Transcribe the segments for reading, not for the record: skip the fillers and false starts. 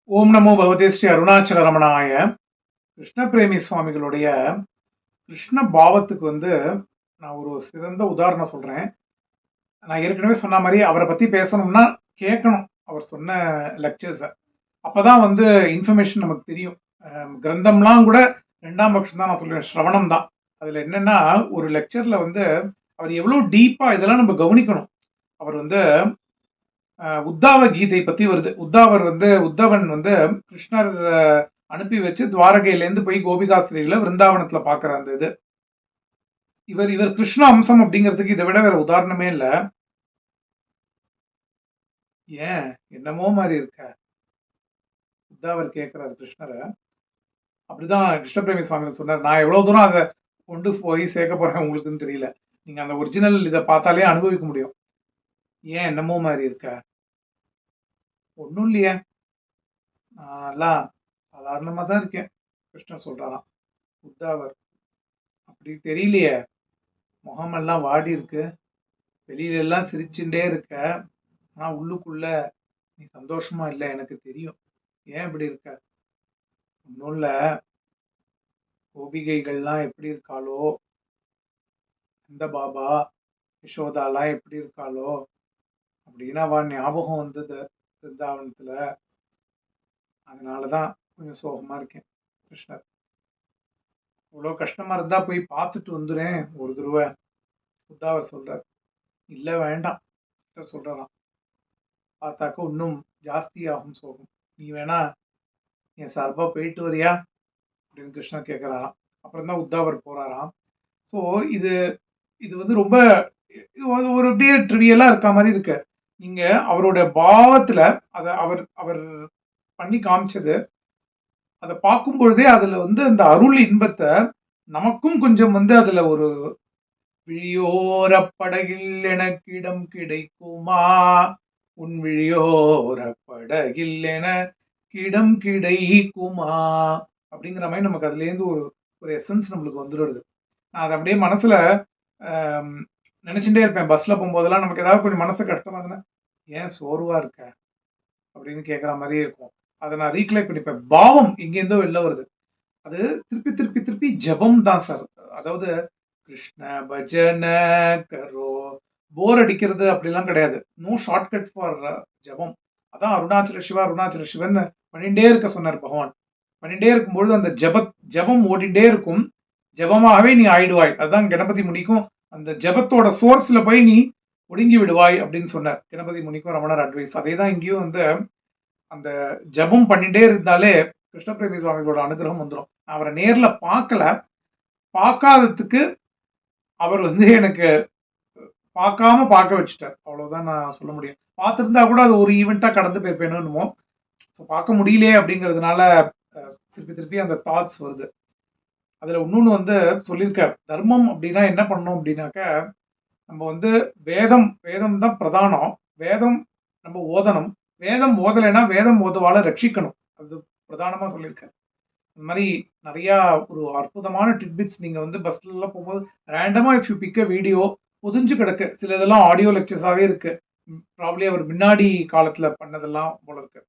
ஓம் நமோ பகவதே ஸ்ரீ அருணாச்சல ரமணாய. கிருஷ்ண பிரேமி சுவாமிகளுடைய கிருஷ்ண பாவத்துக்கு நான் ஒரு சிறந்த உதாரணம் சொல்றேன். நான் ஏற்கனவே சொன்ன மாதிரி அவரை பத்தி பேசணும்னா கேட்கணும் அவர் சொன்ன லெக்சர்ஸ. அப்பதான் இன்ஃபர்மேஷன் நமக்கு தெரியும். கிரந்தம்லாம் கூட ரெண்டாம் பட்சம் தான் நான் சொல்லுவேன், ஸ்ரவணம் தான். அதுல என்னன்னா ஒரு லெக்சர்ல அவர் எவ்வளவு டீப்பா இதெல்லாம் நம்ம கவனிக்கணும். அவர் உத்தாவ கீதை பத்தி வருது. உத்தவன் கிருஷ்ணர் அனுப்பி வச்சு துவாரகையிலேருந்து போய் கோபிகாஸ்திரிகளை விருந்தாவனத்துல பாக்குற அந்த இது. இவர் கிருஷ்ண அம்சம் அப்படிங்கிறதுக்கு இதை விட வேற உதாரணமே இல்ல. ஏன் என்னமோ மாதிரி இருக்க உத்தாவர் கேட்கிறாரு கிருஷ்ணரை. அப்படிதான் கிருஷ்ண பிரேமி சுவாமி சொன்னார். நான் எவ்வளவு தூரம் அதை கொண்டு போய் சேர்க்க போறேன் உங்களுக்குன்னு தெரியல. நீங்க அந்த ஒரிஜினல் இதை பார்த்தாலே அனுபவிக்க முடியும். ஏன் என்னமோ மாதிரி இருக்க? ஒன்றும் இல்லையே, எல்லாம் சாதாரணமா தான் இருக்கேன் கிருஷ்ணன் சொல்றாராம். உத்தாவர் அப்படி தெரியலையே, முகமெல்லாம் வாடி இருக்கு, வெளியில எல்லாம் சிரிச்சுட்டே இருக்க, ஆனா உள்ளுக்குள்ள நீ சந்தோஷமா இல்லை, எனக்கு தெரியும். ஏன் இப்படி இருக்க? ஒன்றும் இல்ல, கோபிகைகள்லாம் எப்படி இருக்காளோ, இந்த பாபா யசோதாலாம் எப்படி இருக்காளோ அப்படின்னா அவ ஞாபகம் வந்தது பிருந்தாவனத்துல. அதனாலதான் கொஞ்சம் சோகமா இருக்கேன் கிருஷ்ணர். இவ்வளவு கஷ்டமா இருந்தா போய் பார்த்துட்டு வந்துடுறேன் ஒரு தடவை. உத்தாவர் சொல்றார். இல்ல வேண்டாம் சொல்றாராம். பார்த்தாக்க இன்னும் ஜாஸ்தி ஆகும் சோகம். நீ வேணா என் சார்பா போயிட்டு வரியா அப்படின்னு கிருஷ்ணர் கேட்கிறாராம். அப்புறம் தான் உத்தாவர் போறாராம். ஸோ இது இது ரொம்ப ஒரு அப்படியே ட்ரிவியலா இருக்க மாதிரி இருக்கு. நீங்க அவரோட பாவத்துல அதை அவர் அவர் பண்ணி காமிச்சது, அதை பார்க்கும் பொழுதே அதுல அந்த அருள் இன்பத்தை நமக்கும் கொஞ்சம் அதுல ஒரு விழியோர படகில் எனக்கு இடம் கிடைக்குமா, உன் விழியோர படகில் எனக்கு இடம் கிடைக்குமா அப்படிங்கிற மாதிரி நமக்கு அதுல இருந்து ஒரு ஒரு எசன்ஸ் நம்மளுக்கு வந்துடுது. நான் அதை அப்படியே மனசுல நினைச்சுட்டே இருப்பேன். பஸ்ல போகும்போதெல்லாம் நமக்கு ஏதாவது கொஞ்சம் மனசு கஷ்டமா இருந்தா, ஏன் சோர்வா இருக்க அப்படின்னு கேட்குற மாதிரியே இருக்கும். அதை நான் ரீகலெக்ட் பண்ணிப்பேன். பாவம் எங்கேருந்தோ வெளில வருது. அது திருப்பி திருப்பி திருப்பி ஜபம் தான் சார். அதாவது கிருஷ்ண பஜன கரோ, போர் அடிக்கிறது அப்படிலாம் கிடையாது. நோ ஷார்ட்கட் ஃபார் ஜபம். அதான் அருணாச்சல சிவா அருணாச்சல சிவன் பண்ணிட்டே இருக்க சொன்னார் பகவான். பண்ணிட்டே இருக்கும்பொழுது அந்த ஜபம் ஓடிண்டே இருக்கும். ஜபமாகவே நீ ஆயிடுவாய். அதுதான் கணபதி முனிக்கும் அந்த ஜபத்தோட சோர்ஸ்ல போய் நீ ஒடுங்கி விடுவாய் அப்படின்னு சொன்னார் கணபதி முனிக்கும் ரமணர் அட்வைஸ். அதே தான் இங்கேயும் அந்த ஜபம் பண்ணிட்டே இருந்தாலே கிருஷ்ண பிரேமி சுவாமிகளோட அனுகிரகம் வந்துடும். அவரை நேர்ல பார்க்கல, பார்க்காததுக்கு அவர் எனக்கு பார்க்காம பார்க்க வச்சுட்டார். அவ்வளவுதான் நான் சொல்ல முடியும். பார்த்துருந்தா கூட அது ஒரு ஈவெண்டா கடந்து போயிருப்பேனுமோ. பார்க்க முடியலையே அப்படிங்கிறதுனால திருப்பி திருப்பி அந்த தாட்ஸ் வருது. அதுல இன்னொன்னு சொல்லியிருக்க, தர்மம் அப்படின்னா என்ன பண்ணணும் அப்படின்னாக்க, நம்ம வேதம் தான் பிரதானம். வேதம் நம்ம ஓதணும். வேதம் ஓதலைன்னா வேதம் ஓதுவால ரட்சிக்கணும். அது பிரதானமா சொல்லியிருக்காரு. இந்த மாதிரி நிறைய ஒரு அற்புதமான டிட்பிட்ஸ் நீங்க பஸ்ல எல்லாம் போகும்போது ரேண்டமா இஃப் யூ பிக் வீடியோ புதிஞ்சு கிடக்கு. சில இதெல்லாம் ஆடியோ லெக்சர்ஸாவே இருக்கு. ப்ராப்ளி அவர் முன்னாடி காலத்துல பண்ணதெல்லாம் போல இருக்கு.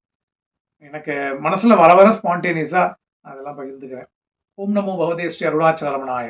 எனக்கு மனசுல வர வர ஸ்பான்டேனியஸா அதெல்லாம் பகிர்ந்துக்கிறேன். ஓம் நமோ பகவதே ஸ்ரீ அருணாச்சல ரமணாய.